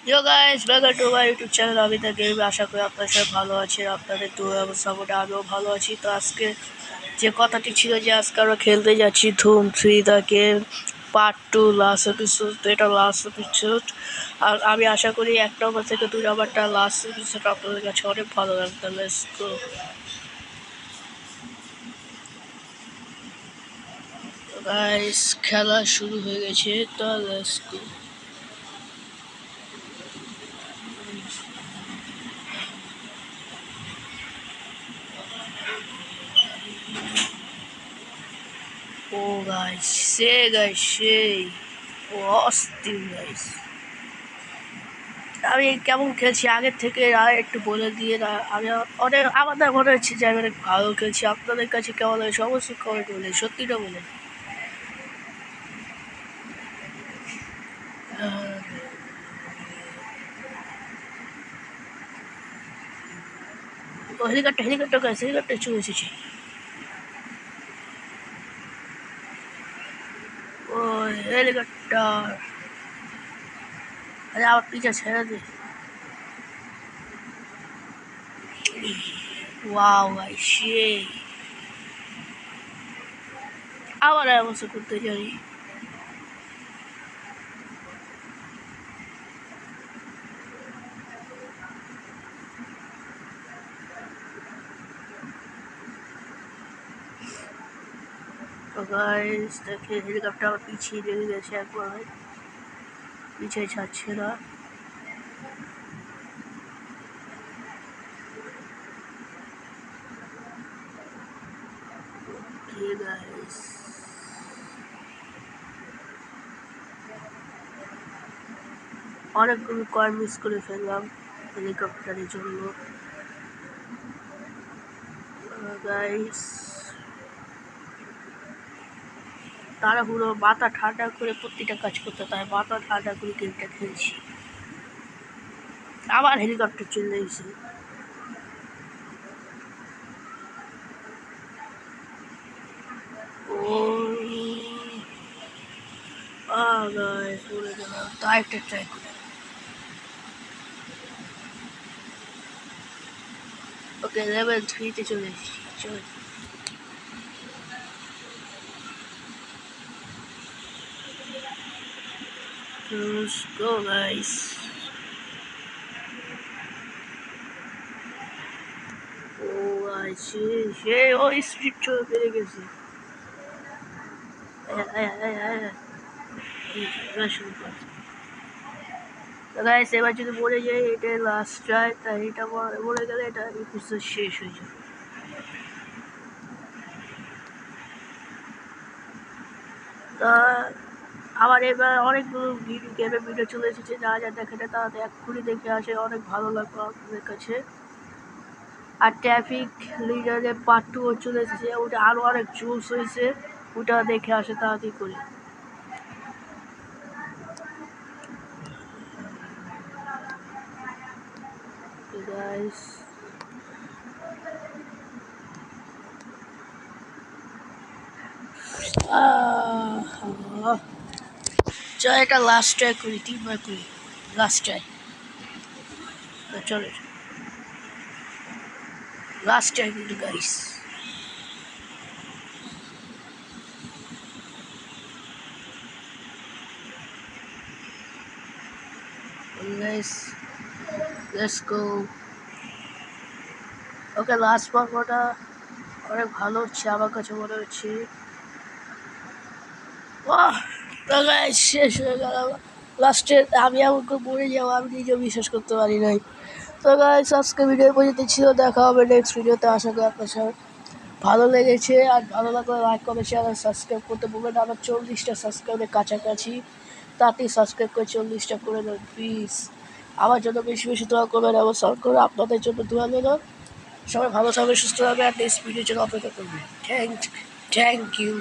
Yo guys, welcome to my YouTube channel আমি the game. আশা করি আপনার সবাই ভালো আছে, আপনাদের দোয়া সাপোর্টে আমিও ভালো আছি। তো আজকে যে কথাটি ছিল যে আজকে আমরা খেলতে যাচ্ছি ধুম 3 the game part 2 last episode. তো এটা লাস্ট এপিসোড, আর আমি আশা করি 1 নম্বর থেকে 2 নম্বরটা লাস্ট এপিসোড আপনাদের কাছে অনেক ভালো লাগবে। লেটস গো গাইস, খেলা শুরু হয়ে গেছে, তো লেটস গো। ও গাইস, সেই অস্থির গাইস। আমি কেমন খেলছি আগের থেকে আর একটু বলে দিয়ে না, আমি অনেক আমাদের মনে হচ্ছে যে আমি অনেক ভালো খেলছি। আপনাদের কাছে কেমন লাগে অবশ্যই কমেন্ট বলে, সত্যিটা বলে। ও হেলিকপ্টার চলে এসেছে। ও হেলিকপ্টার, আরে আমার পিছা ছেড়ে দে। ওয়াও ভাই, সেই আবার অবশ্য করতে যাই। তো গাইস দেখে হেলিকপ্টার আমার পিছিয়ে লেগে গেছে, একবার পিছিয়ে ছাড়ছে না। গাইস অনেকগুলো কয়েন মিস করে ফেললাম হেলিকপ্টারের জন্য। গাইস তাড়াহুড়ো, মাথা ঠান্ডা করে প্রতিটা কাজ করতে হয়, মাথা ঠান্ডা করে গেমটা খেলছি। আবার হেলিকপ্টার চলে এসেছে। ও গাইস পড়ে গেলাম, তাই একটা ট্রাই করি। ওকে, লেভেল 3-তে চলে এসেছি। চল let's go guys. ও আছে সে ওই স্পিড চলে পেরে গেছে। শুরু করছে। তো গাইস এবার যদি মরে যায় এটা লাস্ট ট্রাই, তাই এটা মরে গেলে এটা এপিসোড শেষ হয়ে যাবে। তা আমার এবার অনেকগুলো গেমের ভিডিও চলে এসেছে, যা যা দেখে না তারা এক্ষুনি দেখে আসে, অনেক ভালো লাগবে আপনাদের কাছে। আর ট্রাফিক লিডারের পার্ট 2 চলে এসেছে, ওটা আরও অনেক জোস হয়েছে, ওটা দেখে আসে তাড়াতাড়ি করে। গাইস চল এটা লাস্ট ট্রাই করি, 3বার করি লাস্ট ট্রাই। চলো লাস্ট ট্রাই করি guys. Let's go. Okay, last পর্বটা অনেক ভালো হচ্ছে আমার কাছে মনে হচ্ছে। তো গাইস শেষ হয়ে গেল লাস্টে, আমি আমাকে মরে যাবো আমি নিজেও বিশ্বাস করতে পারি নাই। তো গাইস আজকে ভিডিও পর্যন্ত ছিল, দেখা হবে নেক্সট ভিডিওতে। আশা করি আপনার সাথে ভালো লেগেছে, আর ভালো লাগলে লাইক কমেন্ট শেয়ার আর সাবস্ক্রাইব করতে বলবেন। আমার 40টা সাবস্ক্রাইবের কাছাকাছি, তাতেই সাবস্ক্রাইব করে 40টা করে দেন প্লিজ। আমার জন্য বেশি বেশি দোয়া করবেন এবং সাপোর্ট করে, আপনাদের জন্য দোয়া নেন। সবাই ভালো থাকবে, সুস্থ থাকবে, আর নেক্সট ভিডিওর জন্য অপেক্ষা করবেন। Thank you.